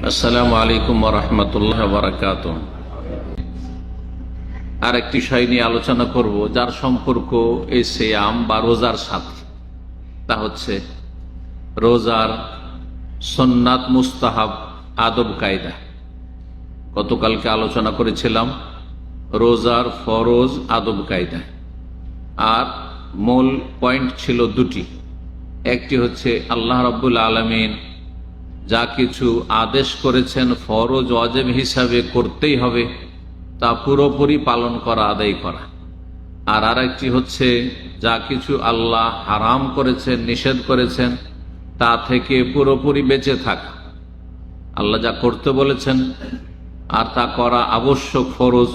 আসসালামু আলাইকুম ওয়া রাহমাতুল্লাহি ওয়া বারাকাতুহু। আর একটি বিষয় নিয়ে আলোচনা করব যার সম্পর্ক এই সিয়াম বা রোজার সাথে, তা হচ্ছে রোজার সুন্নাত, মুস্তাহাব, আদব কায়দা। গতকালকে আলোচনা করেছিলাম রোজার ফরজ, আদব কায়দা, আর মূল পয়েন্ট ছিল দুটি। একটি হচ্ছে আল্লাহ রাব্বুল আলামিন যা কিছু আদেশ করেছেন ফরজ ওয়াজিব হিসাবে করতেই হবে, তা পুরোপুরি পালন করা, আদায় করা। আর আরেকটি হচ্ছে যা কিছু আল্লাহ হারাম করেছেন, নিষেধ করেছেন, তা থেকে পুরোপুরি বেঁচে থাকা। আল্লাহ যা করতে বলেছেন আর তা করা আবশ্যক, ফরজ,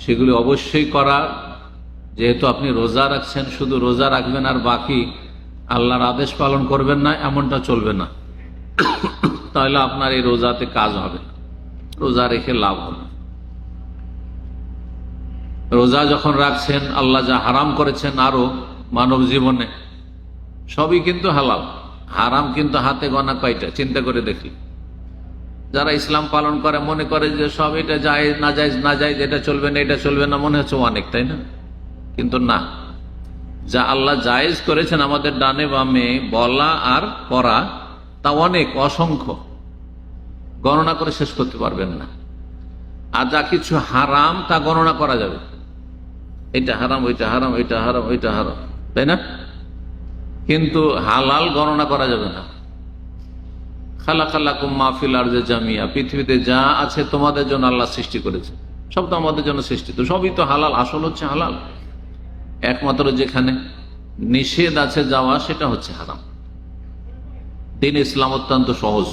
সেগুলি অবশ্যই করা। যেহেতু আপনি রোজা রাখছেন, শুধু রোজা রাখবেন আর বাকি আল্লাহর আদেশ পালন করবেন না, এমনটা চলবে না। তাহলে আপনার এই রোজাতে কাজ হবে না, রোজা রেখে লাভ হবে। রোজা যখন রাখছেন, আল্লাহ যা হারাম করেছেন আরো মানব জীবনে, সবই কিন্তু হালাল। হারাম কিন্তু হাতে গোনা কয়টা, চিন্তা করে দেখি। যারা ইসলাম পালন করে মনে করে যে সব এটা জায়েজ, না জায়েজ, না জায়েজ, এটা চলবে না, এটা চলবে না, মনে হচ্ছে অনেক, তাই না? কিন্তু না, যা আল্লাহ জায়েজ করেছেন আমাদের ডানে বামে বলা আর করা, তা অনেক, অসংখ্য, গণনা করে শেষ করতে পারবেন না। আর যা কিছু হারাম তা গণনা করা যাবে, এটা হারাম, ওইটা হারাম, এটা হারাম, ওইটা হারাম, তাই না? কিন্তু হালাল গণনা করা যাবে না। খালাকাল্লাকুম মা ফিল আরদি জামিয়া, পৃথিবীতে যা আছে তোমাদের জন্য আল্লাহ সৃষ্টি করেছে, সব তো আমাদের জন্য সৃষ্টি, তো সবই তো হালাল, আসল হচ্ছে হালাল। একমাত্র যেখানে নিষেধ আছে যাওয়া, সেটা হচ্ছে হারাম। দিন ইসলাম অত্যন্ত সহজ,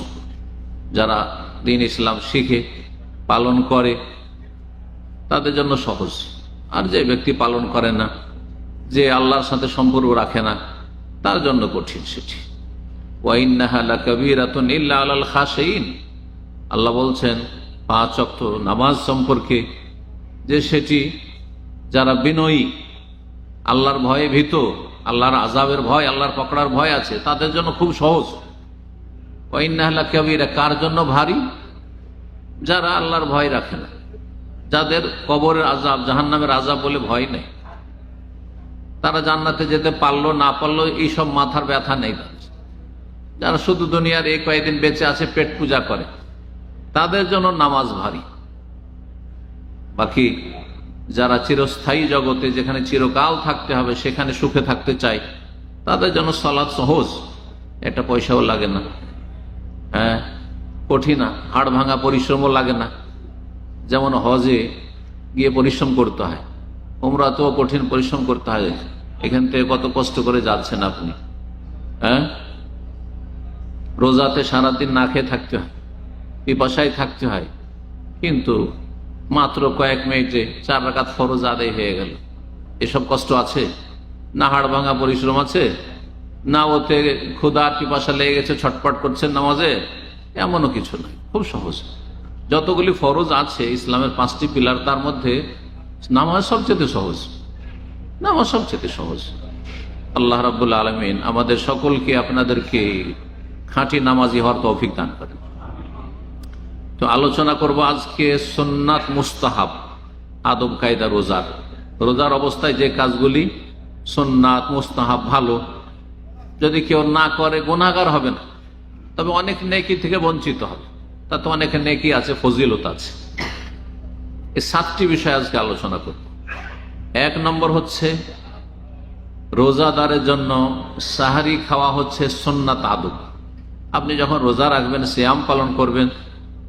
যারা দিন ইসলাম শিখে পালন করে তাদের জন্য সহজ। আর যে ব্যক্তি পালন করে না, যে আল্লাহর সাথে সম্পর্ক রাখে না, তার জন্য কঠিন সেটি। ওয়া ইন্নাহা লাকাবীরাতুন ইল্লা আলাল খাশিঈন, আল্লাহ বলছেন 5 ওয়াক্ত নামাজ সম্পর্কে যে সেটি যারা বিনয়ী, আল্লাহর ভয়ে ভীত, আল্লাহর আযাবের ভয়, আল্লাহর পকড়ার ভয় আছে, তাদের জন্য খুব সহজ। ওয়া ইন্নাহা লাকাবীরা, কার জন্য ভারী? যারা আল্লাহর ভয় রাখে না, যাদের কবরের আযাব, জাহান্নামের আযাব বলে ভয় নেই, তারা জান্নাতে যেতে পারলো না পারলো এইসব মাথার ব্যথা নেই। যারা শুধু দুনিয়ার এই কয়েকদিন বেঁচে আছে পেট পূজা করে, তাদের জন্য নামাজ ভারী। বাকি যারা চিরস্থায়ী জগতে, যেখানে চিরকাল থাকতে হবে, সেখানে সুখে থাকতে চায়, তাদের জন্য সালাত সহজ, একটা পয়সাও লাগে না, হ্যাঁ, কঠিন না, হাড় ভাঙা পরিশ্রমও লাগে না। যেমন হজে গিয়ে পরিশ্রম করতে হয়, উমরাতেও কঠিন পরিশ্রম করতে হয়। এখান থেকে কত কষ্ট করে যাচ্ছেন আপনি, হ্যাঁ? রোজাতে সারাদিন না খেয়ে থাকতে হয়, পিপাসায় থাকতে হয়, কিন্তু মাত্র কয়েক মিনিটে 4 রাকাত ফরজ আদায় হয়ে গেল। এসব কষ্ট আছে? না হাড় ভাঙা পরিশ্রম আছে, না ওতে ক্ষুধা পিপাসা লেগে গেছে, ছটপট করছেন নামাজে, এমনও কিছু নয়, খুব সহজ। যতগুলি ফরজ আছে ইসলামের 5টি পিলার, তার মধ্যে নামাজ সবচেয়ে সহজ, নামাজ সবচেয়ে সহজ। আল্লাহ রাব্বুল আলামিন আমাদের সকলকে, আপনাদেরকে খাঁটি নামাজি হওয়ার তৌফিক দান করেন। তো আলোচনা করব আজকে সুন্নাত, মুস্তাহাব, আদব কায়দা রোজার। রোজার অবস্থায় যে কাজগুলি সুন্নাত, মুস্তাহাব, ভালো, যদি কেউ না করে গুনাহগার হবে না, তবে অনেক নেকি থেকে বঞ্চিত হবে। তাতে অনেক নেকি আছে, ফজিলত আছে। এই 7টি বিষয় আজকে আলোচনা করব। 1 নম্বর হচ্ছে রোজাদারের জন্য সাহারি খাওয়া হচ্ছে সুন্নাত, আদব। আপনি যখন রোজা রাখবেন, সিয়াম পালন করবেন,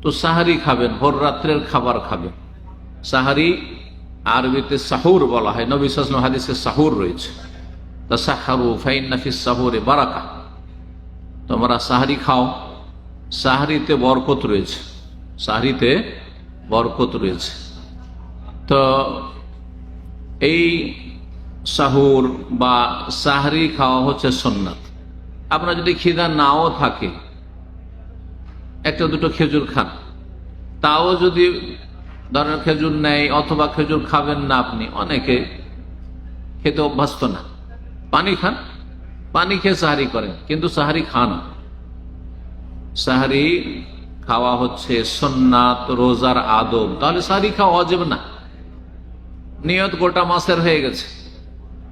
তো সাহারি খাবেন, ভোর রাত্রের খাবার খাবেন। সাহারি আরবিতে সাহুর বলা হয়, নবী সাল্লাল্লাহু আলাইহি ওয়াসাল্লাম হাদিসে সাহুর রয়েছে, তাসাহহারু ফাইন্না ফিস সাহুরি বারাকা, তোমরা সাহারি খাও, সাহারিতে বরকত রয়েছে, সাহারিতে বরকত রয়েছে। তো এই সাহুর বা সাহারি খাওয়া হচ্ছে সুন্নাত। আপনার যদি খিদা নাও থাকে, একটা দুটো খেজুর খান, তাও যদি ধরেন খেজুর নেই, অথবা খেজুর খাবেন না আপনি, অনেকে খেতে অভ্যস্ত না, পানি খান, পানি খেয়ে সাহারি করেন, কিন্তু সাহারি খান। সাহারি খাওয়া হচ্ছে সুন্নাত, রোজার আদব, তাহলে সাহরি খাওয়া ওয়াজিব না। নিয়ত গোটা মাসের হয়ে গেছে,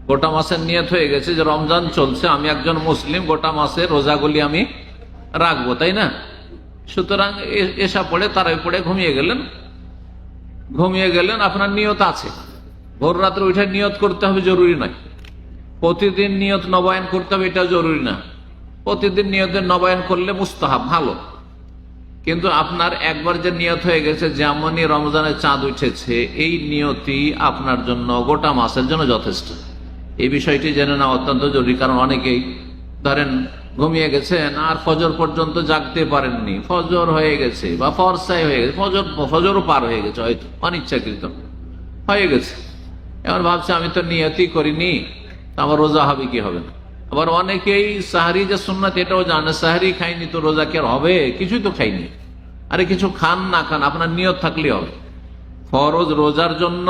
গোটা মাসের নিয়ত হয়ে গেছে যে রমজান চলছে, আমি একজন মুসলিম, গোটা মাসের রোজাগুলি আমি রাখবো, তাই না? সুতরাং এসা পড়ে তারাই পড়ে ঘুমিয়ে গেলেন, আপনার নিয়ত আছে। ভোর রাত্রে উঠে নিয়ত করতে হবে জরুরি নয়, প্রতিদিন নিয়ত নবায়ন করতে হবে এটা জরুরি না। প্রতিদিন নিয়তের নবায়ন করলে মুস্তাহাব, ভালো। কিন্তু আপনার একবার যে নিয়ত হয়ে গেছে, যেমনই রমজানের চাঁদ উঠেছে, এই নিয়তই আপনার জন্য গোটা মাসের জন্য যথেষ্ট। এই বিষয়টি জেনে নেওয়া অত্যন্ত জরুরি, কারণ অনেকেই ধরেন ঘুমিয়ে গেছেন আর ফজর পর্যন্ত জাগতে পারেননি, ফজর হয়ে গেছে বা ফরসাই হয়ে গেছে, ফজরও পার হয়ে গেছে, হয়তো অনিচ্ছাকৃত হয়ে গেছে। এবার ভাবছে আমি তো নিয়তই করিনি, আমার রোজা হবে কি হবে না। আবার অনেকেই সাহারি যে সুন্নাত এটাও জানে, সাহারি খাইনি তো রোজা কি আর হবে, কিছুই তো খাইনি। আরে কিছু খান না খান, আপনার নিয়ত থাকলে হবে। ফরজ রোজার জন্য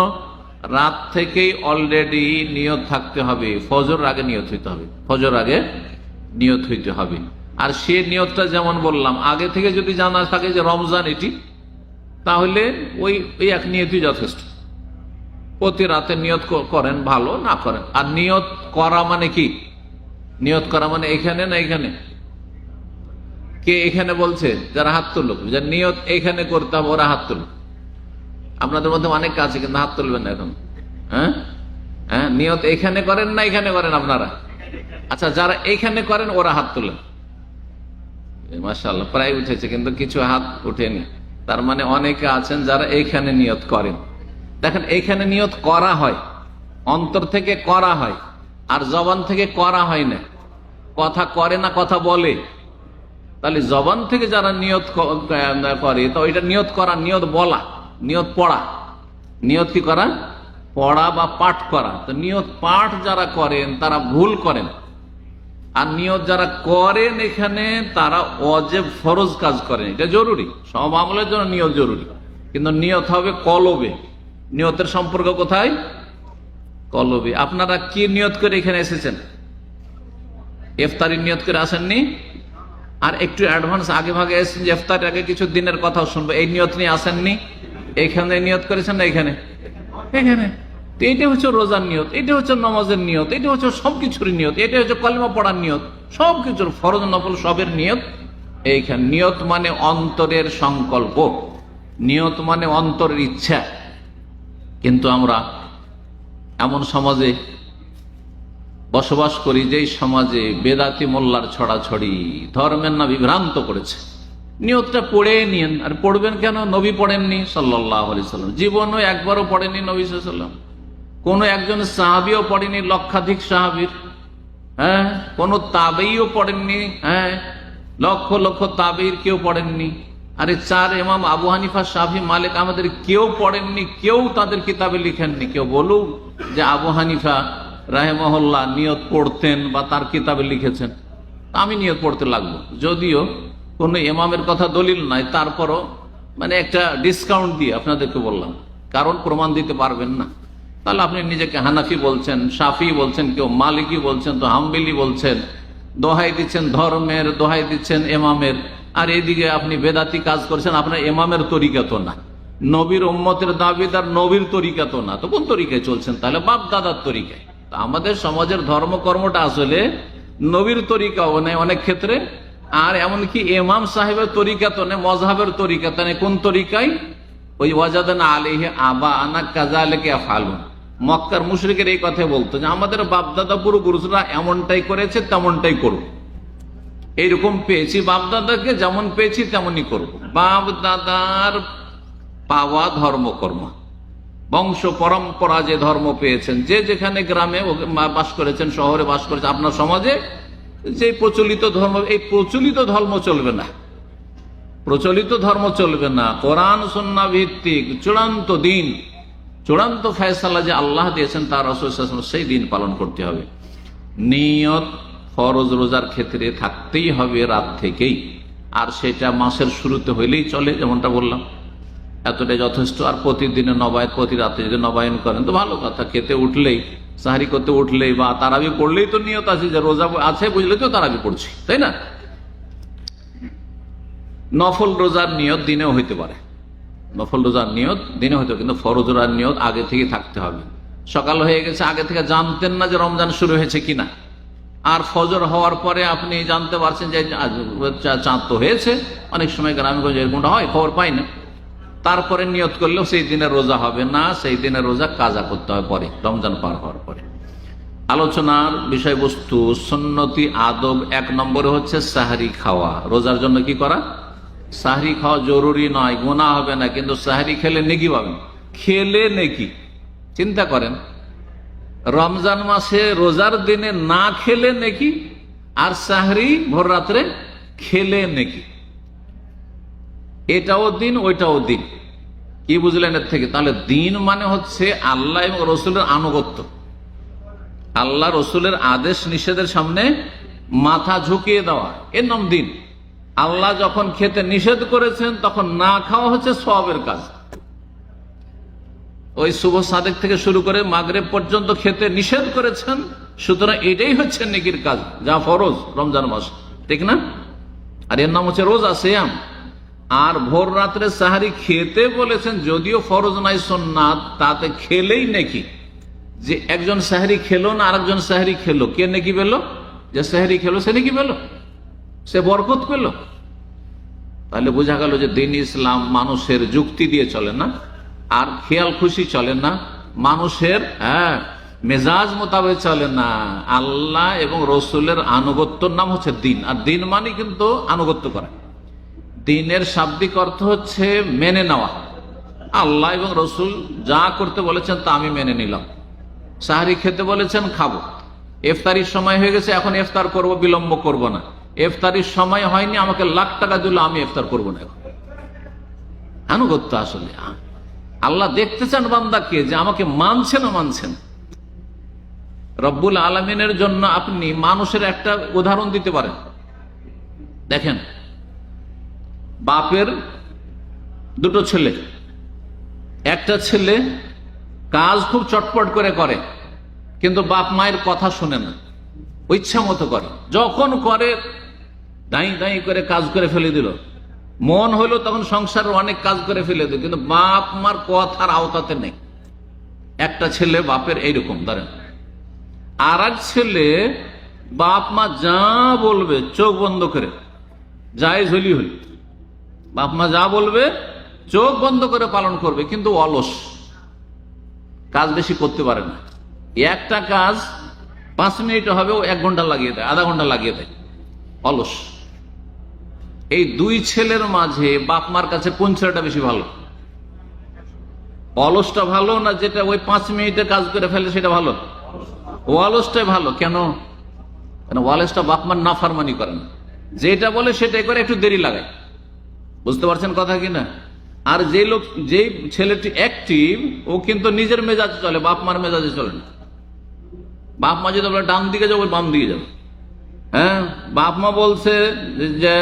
রাত থেকেই অলরেডি নিয়ত থাকতে হবে, ফজর আগে নিয়ত হইতে হবে, ফজর আগে নিয়ত হইতে হবে। আর সে নিয়তটা যেমন বললাম, আগে থেকে যদি জানা থাকে যে রমজান এটি, তাহলে ওই এক নিয়তই যথেষ্ট। প্রতি রাতে নিয়ত করেন, ভালো, না করেন। আর নিয়ত করা মানে কি? নিয়ত করা মানে এখানে না এখানে? কে এখানে বলছে? যারা হাত তুলুক, যে নিয়ত এখানে করতে হবে, ওরা হাত তুলুক। আপনাদের মধ্যে অনেক আছে কিন্তু হাত তুলবেন না এখন। হ্যাঁ হ্যাঁ, নিয়ত এখানে করেন না এখানে করেন আপনারা? আচ্ছা, যারা এখানে করেন ওরা হাত তুলেন। মাশাআল্লাহ, প্রায় উঠেছে, কিন্তু কিছু হাত উঠেনি। তার মানে অনেকে আছেন যারা এইখানে নিয়ত করেন। দেখেন, এইখানে নিয়ত করা হয়, অন্তর থেকে করা হয়, আর জবান থেকে করা হয় না। কথা করে না, কথা বলে। তাহলে জবান থেকে যারা নিয়ত করে, তো এটা নিয়ত করা, নিয়ত বলা, নিয়ত পড়া। নিয়ত কি করা? পড়া বা পাঠ করা। তো নিয়ত পাঠ যারা করেন তারা ভুল করেন, আর নিয়ত যারা করেন এখানে তারা ওয়াজিব ফরজ কাজ করেন। এটা জরুরি, সব আমলের জন্য নিয়ত জরুরি, কিন্তু নিয়ত হবে কলবে। নিয়তের সম্পর্ক কোথায়? কলবে। আপনারা কি নিয়ত করে এখানে এসেছেন? ইফতারির নিয়ত করে আসেননি? আর একটু অ্যাডভান্স আগে ভাগে এসেছেন যে ইফতারের আগে কিছু দিনের কথা শুনবো, এই নিয়ত নিয়ে আসেননি? এখানে নিয়ত করেছেন না এখানে? এখানে। এটা হচ্ছে রোজার নিয়ত, এটা হচ্ছে নামাজের নিয়ত, এটা হচ্ছে সবকিছুর নিয়ত, এটা হচ্ছে কলেমা পড়ার নিয়ত, সবকিছুর ফরজ নফল সবের নিয়ত এইখানে। নিয়ত মানে অন্তরের সংকল্প, নিয়ত মানে অন্তরের ইচ্ছা। কিন্তু আমরা এমন সমাজে বসবাস করি যেই সমাজে বেদাতি মোল্লার ছড়াছড়ি ধর্মের না বিভ্রান্ত করেছে। নিয়তটা পড়ে নিন। আর পড়বেন কেন? নবী পড়েননি সাল্লাল্লাহু আলাইহি সাল্লাম, জীবনও একবারও পড়েনি নবী সাল্লাল্লাহু আলাইহি সাল্লাম। কোন একজন সাহাবীও পড়েনি, লক্ষাধিক সাহাবীর। হ্যাঁ, কোন তাবেঈও পড়েননি। হ্যাঁ, লক্ষ লক্ষ তাবেঈর কেউ পড়েননি। আরে চার ইমাম আবু হানিফা, শাফি, মালিক আমাদের কেউ পড়েননি, কেউ তাদের কিতাবে লিখেননি। কেউ বলুক যে আবু হানিফা রাহিমাহুল্লাহ নিয়ত পড়তেন বা তার কিতাবে লিখেছেন, আমি নিয়ত পড়তে লাগবো। যদিও কোন ইমামের কথা দলিল নাই, তারপরও মানে একটা ডিসকাউন্ট দিয়ে আপনাদেরকে বললাম, কারণ প্রমাণ দিতে পারবেন না। তাহলে আপনি নিজেকে হানাফি বলছেন, শাফি বলছেন, কেউ মালিকি বলছেন, তো হাম্বলি বলছেন, দোহাই দিচ্ছেন ধর্মের, দোহাই দিচ্ছেন ইমামের, আর এদিকে আপনি বেদাতি কাজ করছেন। আপনার ইমামের তরিকা তো না, নবীর উম্মতের দাবিদার নবীর তরিকা তো না, তো কোন তরিকায় চলছেন? তাহলে বাপ দাদার তরিকায়। আমাদের সমাজের ধর্মকর্মটা আসলে নবীর তরিকাও নেই অনেক ক্ষেত্রে, আর এমনকি ইমাম সাহেবের তরিকা তো নেই, মজহাবের তরিকা তো নেই। কোন তরিকায়? ওই ওয়াজাদানা আলাইহি আবাআনা কাযালিকা ইয়াফআলুন। মক্কার মুশরিকের এই কথা বলতো যে আমাদের বাপদাদা পূর্বপুরুষরা এমনটাই করেছে, তেমনটাই করব। এইরকম পেয়েছি, বাপদাদাকে যেমন পেয়েছি তেমনই করব। বাপদাদার পাওয়া ধর্মকর্ম, বংশ পরম্পরা যে ধর্ম পেয়েছেন, যে যেখানে গ্রামে বাস করেছেন, শহরে বাস করেছেন, আপনার সমাজে যে প্রচলিত ধর্ম, এই প্রচলিত ধর্ম চলবে না, প্রচলিত ধর্ম চলবে না। কোরআন সুন্নাহ ভিত্তিক চূড়ান্ত দিন, চূড়ান্ত ফয়সালা যে আল্লাহ দিয়েছেন তার রাসূল সাল্লাল্লাহু আলাইহি ওয়াসাল্লাম, সেই দিন পালন করতে হবে। নিয়ত ফরজ রোজার ক্ষেত্রে থাকতেই হবে রাত থেকেই, আর সেটা মাসের শুরুতে হইলেই চলে, যেমনটা বললাম, এতটাই যথেষ্ট। আর প্রতিদিনে নবায়ন, প্রতি রাতে যদি নবায়ন করেন তো ভালো কথা। খেতে উঠলেই, সাহারি করতে উঠলেই বা তারাবি পড়লেই তো নিয়ত আছে যে রোজা আছে, বুঝলে তো তারাবি পড়ছি, তাই না? নফল রোজার নিয়ত দিনেও হইতে পারে, নফল রোজার নিয়ত দিনে হইতে, কিন্তু ফরজ রোজার নিয়ত আগে থেকে থাকতে হবে। সকাল হয়ে গেছে, আগে থেকে জানতেন না যে রমজান শুরু হয়েছে কিনা, আর ফজর হওয়ার পরে আপনি জানতে পারছেন যে চাঁদ তো হয়েছে। অনেক সময় গ্রামে এরকমটা হয়, খবর পাই না, তারপরে নিয়ত করলেও সেই দিনের রোজা হবে না, সেই দিনের রোজা কাজা করতে হয় পরে, রমজান পার হওয়ার পরে। আলোচনার বিষয়বস্তু সুন্নতি আদব, 1 নম্বরে হচ্ছে সাহরি খাওয়া। রোজার জন্য কি করা? সাহরি খাওয়া জরুরি নয়, গুনাহ হবে না, কিন্তু সাহরি খেলে নেকি পাবেন। খেলে নেকি, চিন্তা করেন, রমজান মাসে রোজার দিনে না খেলে নেকি, আর সাহরি ভোর রাত্রে খেলে নেকি। এটাও দিন, ওইটাও দিন। কি বুঝলেন এর থেকে? তাহলে দিন মানে হচ্ছে আল্লাহ এবং রসুলের আনুগত্য, আল্লাহ রসুলের আদেশ নিষেধের সামনে মাথা ঝুঁকিয়ে দেওয়া, এর নাম দিন। আল্লাহ যখন খেতে নিষেধ করেছেন তখন না খাওয়া হচ্ছে সওয়াবের কাজ। ওই শুভ সাদেক থেকে শুরু করে মাগরিব পর্যন্ত খেতে নিষেধ করেছেন, সুতরাং এটাই হচ্ছে নেকির কাজ, যা ফরজ রমজান মাস, ঠিক না? আর এর নাম হচ্ছে রোজা, সিয়াম। আর ভোর রাত্রে সাহারি খেতে বলেছেন, যদিও ফরজ নাই, সুন্নাত, তাতে খেলেই নেকি। যে একজন সাহারি খেলো না আরেকজন সাহারি খেলো, কে নেকি পেল? যে সাহারি খেলো সে নেকি পেল, সে বরকত পেল। তাহলে বোঝা গেল যে দিন ইসলাম মানুষের যুক্তি দিয়ে চলে না, আর খেয়াল খুশি চলে না, মানুষের মেজাজ মোতাবেক চলে না। আল্লাহ এবং রসুলের আনুগত্যর নাম হচ্ছে দিন। আর দিন মানে কিন্তু আনুগত্য করা। দিনের শাব্দিক অর্থ হচ্ছে মেনে নেওয়া। আল্লাহ এবং রসুল যা করতে বলেছেন তা আমি মেনে নিলাম। সাহারি খেতে বলেছেন, খাবো। ইফতারির সময় হয়ে গেছে, এখন ইফতার করব, বিলম্ব করব না। ইফতারির সময় হয়নি, আমাকে লাখ টাকা দিল, আমি ইফতার করব না। এখন আনুগত্য। আসলে আল্লাহ দেখতে চান বান্দাকে যে আমাকে মানছে না মানছেন। রব্বুল আলামিনের জন্য আপনি মানুষের একটা উদাহরণ দিতে পারেন। দেখেন, বাপের 2 ছেলে, একটা ছেলে কাজ খুব চটপট করে করে, কিন্তু বাপ মায়ের কথা শুনে না, ইচ্ছা মতো করে, যখন করে দাই দাই করে কাজ করে ফেলে দিল। মন হইলো তখন সংসারের অনেক কাজ করে ফেলে দিল, কিন্তু বাপ মার কথার আওতাতে নেই। একটা ছেলে বাপের এইরকম ধরেন। আর এক ছেলে বাপ মা যা বলবে চোখ বন্ধ করে, যাই ঝুলি হলি, বাপ মা যা বলবে চোখ বন্ধ করে পালন করবে, কিন্তু অলস, কাজ বেশি করতে পারে না। একটা কাজ 5 মিনিট হবে, ও 1 ঘন্টা লাগিয়ে দেয়, আধা ঘন্টা লাগিয়ে দেয়, অলস। এই 2 ছেলের মাঝে বাপ মার কাছে কোন ছেলেটা বেশি ভালো? অলসটা ভালো না যেটা ওই 5 মিনিটে কাজ করে ফেলে সেটা ভালো? অলসটাই ভালো। কেন? অলসটা বাপ মার নাফরমানি করে না, যেটা বলে সেটাই করে, একটু দেরি লাগায়। বুঝতে পারছেন কথা কিনা? আর যে ছেলেটি অ্যাক্টিভ, ও কিন্তু নিজের মেজাজে চলে, বাপ মার মেজাজে চলে না। বাপ মা যদি বলে ডান দিকে যাবো, বাম দিকে যাবো। হ্যাঁ, বাপ মা বলছে যে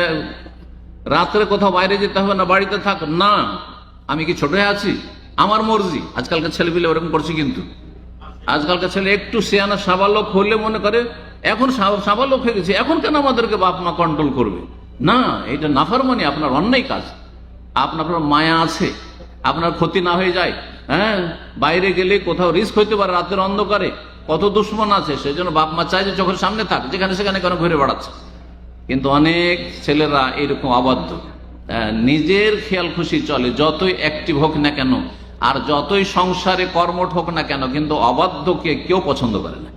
রাত্রে কোথাও বাইরে যেতে হবে না, বাড়িতে থাক, না, আমি কি ছোট হয়ে আছি, আমার মর্জি। আজকালকার ছেলে পেলে ওরকম করছে, কিন্তু আজকালকার ছেলে একটু সিয়ানা সাবালক হলে মনে করে এখন সাবালক হয়ে গেছে, এখন কেন আমাদেরকে বাপ মা কন্ট্রোল করবে? না, এটা নাফরমানি, আপনার অন্যায় কাজ। আপনার মায়া আছে, আপনার ক্ষতি না হয়ে যায়। হ্যাঁ, বাইরে গেলে কোথাও রিস্ক হইতে পারে, রাতের অন্ধকারে কত দুশ্মন আছে, সেই জন্য বাপ মা চায় যে চোখের সামনে থাক, যেখানে সেখানে কেন ঘুরে বেড়াচ্ছে। কিন্তু অনেক ছেলেরা এরকম অবাধ্য, নিজের খেয়াল খুশি চলে, যতই অ্যাক্টিভ হোক না কেন, আর যতই সংসারে কর্মঠ হোক না কেন, কিন্তু অবাধ্যকে কেউ পছন্দ করে না।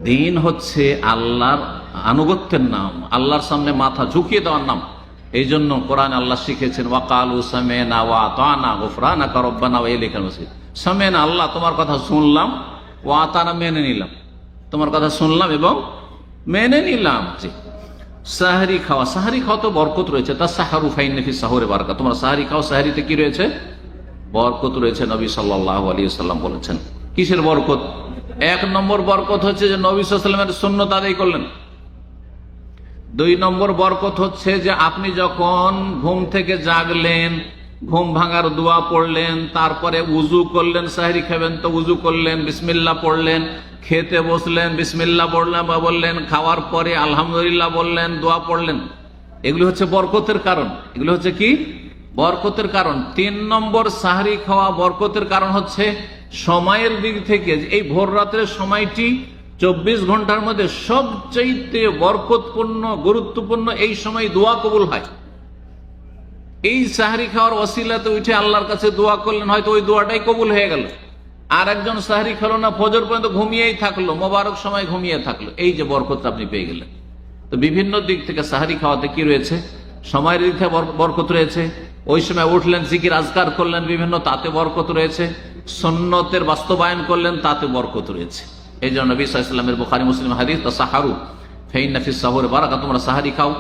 দিন হচ্ছে আল্লাহর আনুগত্যের নাম, আল্লাহর সামনে মাথা ঝুঁকিয়ে দেওয়ার নাম। এই জন্য কোরআন আল্লাহ শিখেছেন, ওয়াকালু সামি'না ওয়া আতা'না গুফরানাকা রব্বানা ওয়া ইলাইকাল মাসির। সামি'না, আল্লাহ তোমার কথা শুনলাম, ওয়া আতা'না, মেনে নিলাম, তোমার কথা শুনলাম এবং মেনে নিলাম। জি। সাহরি খাওয়া, সাহরি খাওয়া তো বরকত রয়েছে, তা সাহারু ফাইন্না ফি সাহুরি বারাকা। তোমরা সাহরি খাও, সাহরিতে কি রয়েছে? বরকত রয়েছে। নবী সাল্লাল্লাহু আলাইহি ওয়াসাল্লাম বলেছেন। কিসের বরকত? 1 নম্বর বরকত হচ্ছে যে নবী সাল্লাল্লাহু আলাইহি ওয়াসাল্লামের সুন্নাত আদায় করলেন। 2 নম্বর বরকত হচ্ছে যে আপনি যখন ঘুম থেকে জাগলেন, ঘুম ভাঙার দোয়া পড়লেন, তারপরে উজু করলেন, সাহরি খাবেন তো উজু করলেন, বিসমিল্লাহ পড়লেন, খেতে বসলেন, বিসমিল্লাহ পড়লেন বা বললেন, খাওয়ার পরে আলহামদুলিল্লাহ বললেন, দোয়া পড়লেন, এগুলো হচ্ছে বরকতের কারণ। এগুলো হচ্ছে কি বরকতের কারণ। 3 নম্বর, সাহরি খাওয়া বরকতের কারণ হচ্ছে সময়ের দিক থেকে এই ভোর রাতের সময়টি 24 ঘন্টার মধ্যে সবচেয়ে বরকতপূর্ণ, গুরুত্বপূর্ণ। এই সময় দোয়া কবুল হয়। এই সাহরি খাওয়ার ওসিলাতে উঠে আল্লাহর কাছে দোয়া করলেন, হয়তো ওই দোয়াটাই কবুল হয়ে গেল। আর একজন সাহরি খেলো না, ফজর পর্যন্ত ঘুমিয়েই থাকলো, মোবারক সময় ঘুমিয়ে থাকলো, এই যে বরকত আপনি পেয়ে গেলেন। তো বিভিন্ন দিক থেকে সাহরি খাওয়াতে কি রয়েছে, সময়ের দিক থেকে বরকত রয়েছে। ওই সময় উঠলেন, জিকির আজকার করলেন বিভিন্ন, তাতে বরকত রয়েছে। সুন্নতের বাস্তবায়ন করলেন, তাতে বরকত রয়েছে। এই জন্য নবী সাল্লাল্লাহু আলাইহি ওয়াসাল্লামের বুখারী মুসলিম হাদিস, তাসাহারু ফাইন্না ফিস সাহুরি বারাকা, তোমরা সাহরি খাও,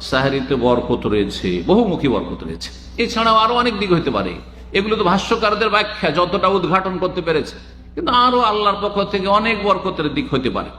সাহরিতে বরকত রয়েছে, বহুমুখী বরকত রয়েছে। এছাড়াও আরো অনেক দিক হতে পারে। এগুলো তো ভাষ্যকারদের ব্যাখ্যা, যতটা উদ্ঘাটন করতে পেরেছে, কিন্তু আরো আল্লাহর পক্ষ থেকে অনেক বরকতের দিক হতে পারে।